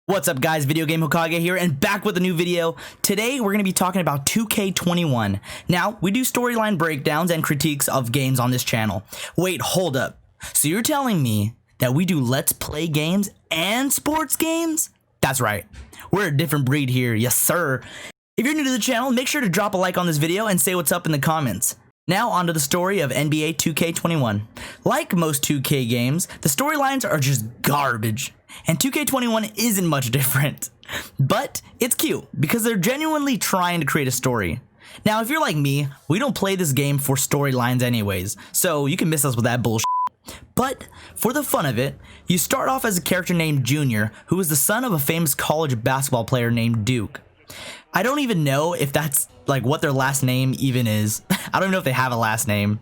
What's up guys, Video Game Hokage here and back with a new video. Today we're going to be talking about 2K21. Now, we do storyline breakdowns and critiques of games on this channel. Wait, hold up. So you're telling me that we do Let's Play games and sports games? That's right. We're a different breed here, yes sir. If you're new to the channel, make sure to drop a like on this video and say what's up in the comments. Now onto the story of NBA 2K21. Like most 2K games, the storylines are just garbage. And 2K21 isn't much different, but it's cute because they're genuinely trying to create a story. Now, if you're like me, we don't play this game for storylines anyways, so you can miss us with that bullshit. But for the fun of it, you start off as a character named Junior, who is the son of a famous college basketball player named Duke. I don't even know if that's like what their last name even is. I don't even know if they have a last name.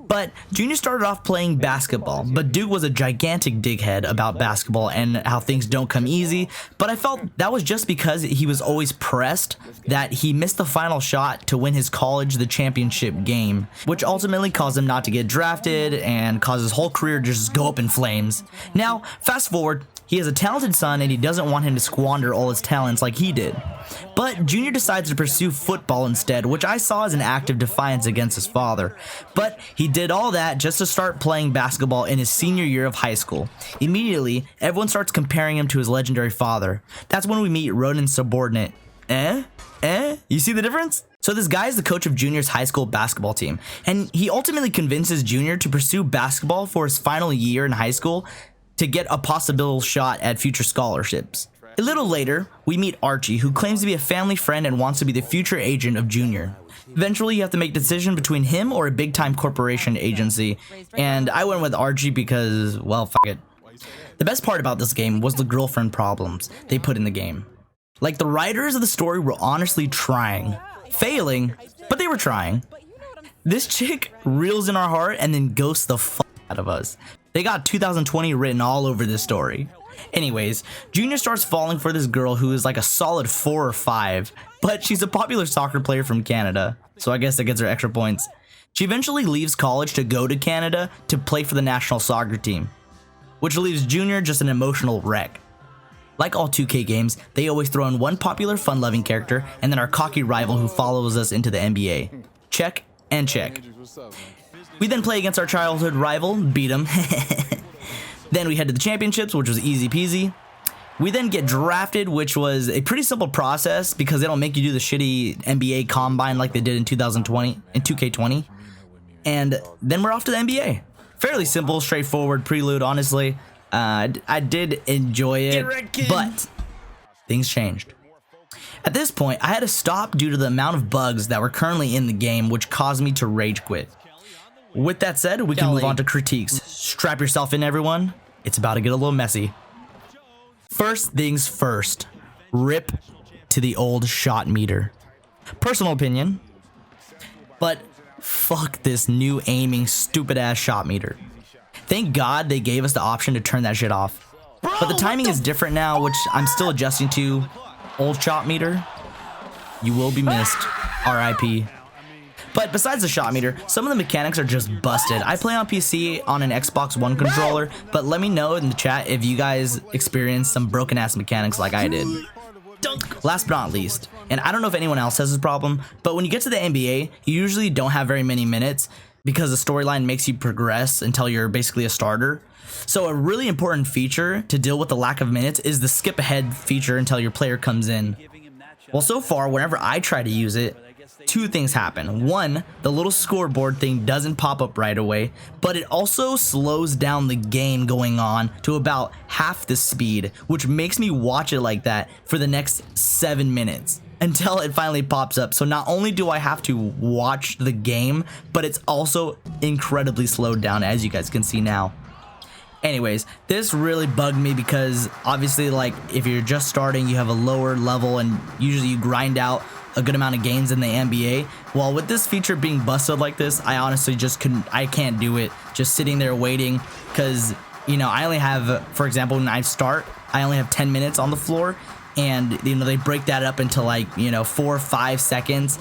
But Junior started off playing basketball, but Duke was a gigantic dighead about basketball and how things don't come easy, but I felt that was just because he was always pressed that he missed the final shot to win his college the championship game, which ultimately caused him not to get drafted and caused his whole career to just go up in flames. Now, fast forward, he has a talented son and he doesn't want him to squander all his talents like he did. But Junior decides to pursue football instead, which I saw as an act of defiance against his father. But he did all that just to start playing basketball in his senior year of high school. Immediately, everyone starts comparing him to his legendary father. That's when we meet Ronan's subordinate. You see the difference? So this guy is the coach of Junior's high school basketball team, and he ultimately convinces Junior to pursue basketball for his final year in high school to get a possible shot at future scholarships. A little later, we meet Archie, who claims to be a family friend and wants to be the future agent of Junior. Eventually, you have to make a decision between him or a big-time corporation agency, and I went with Archie because, well, fuck it. The best part about this game was the girlfriend problems they put in the game. Like, the writers of the story were honestly trying. Failing, but they were trying. This chick reels in our heart and then ghosts the fuck out of us. They got 2020 written all over this story. Anyways, Junior starts falling for this girl who is like a solid 4 or 5, but she's a popular soccer player from Canada, so I guess that gets her extra points. She eventually leaves college to go to Canada to play for the national soccer team, which leaves Junior just an emotional wreck. Like all 2K games, they always throw in one popular fun-loving character and then our cocky rival who follows us into the NBA. Check and check. We then play against our childhood rival, beat him. Then we head to the championships, which was easy peasy. We then get drafted, which was a pretty simple process because they don't make you do the shitty NBA combine like they did in 2020, in 2K20. And then we're off to the NBA. Fairly simple, straightforward prelude, honestly. I did enjoy it, but things changed. At this point, I had to stop due to the amount of bugs that were currently in the game, which caused me to rage quit. With that said, we can move on to critiques. Strap yourself in, everyone. It's about to get a little messy. First things first, rip to the old shot meter. Personal opinion, but fuck this new aiming stupid ass shot meter. Thank God they gave us the option to turn that shit off. But the timing is different now, which I'm still adjusting to. Old shot meter, you will be missed. RIP. But besides the shot meter, some of the mechanics are just busted. I play on PC on an Xbox One controller, but let me know in the chat if you guys experienced some broken ass mechanics like I did. Last but not least, and I don't know if anyone else has this problem, but when you get to the NBA, you usually don't have very many minutes because the storyline makes you progress until you're basically a starter. So a really important feature to deal with the lack of minutes is the skip ahead feature until your player comes in. Well, so far, whenever I try to use it, two things happen. One, the little scoreboard thing doesn't pop up right away, but it also slows down the game going on to about half the speed, which makes me watch it like that for the next 7 minutes until it finally pops up. So not only do I have to watch the game, but it's also incredibly slowed down, as you guys can see now. Anyways, this really bugged me because obviously, like, if you're just starting, you have a lower level and usually you grind out a good amount of games in the NBA. Well, with this feature being busted like this, I honestly just I can't do it. Just sitting there waiting because, you know, I only have, for example, when I start, I only have 10 minutes on the floor and, you know, they break that up into like, you know, 4 or 5 seconds.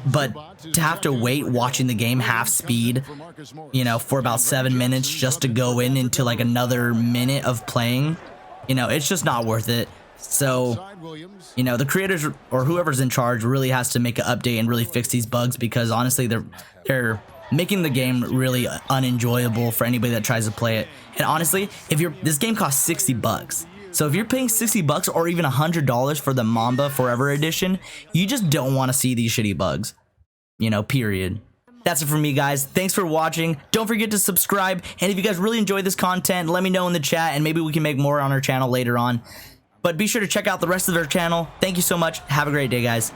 But to have to wait watching the game half speed, you know, for about 7 minutes just to go into like another minute of playing, you know, it's just not worth it. So, you know, the creators or whoever's in charge really has to make an update and really fix these bugs, because honestly, they're making the game really unenjoyable for anybody that tries to play it. And honestly, this game costs 60 bucks. So if you're paying 60 bucks or even $100 for the Mamba Forever Edition, you just don't want to see these shitty bugs. You know, period. That's it for me, guys. Thanks for watching. Don't forget to subscribe. And if you guys really enjoyed this content, let me know in the chat and maybe we can make more on our channel later on. But be sure to check out the rest of their channel. Thank you so much. Have a great day, guys.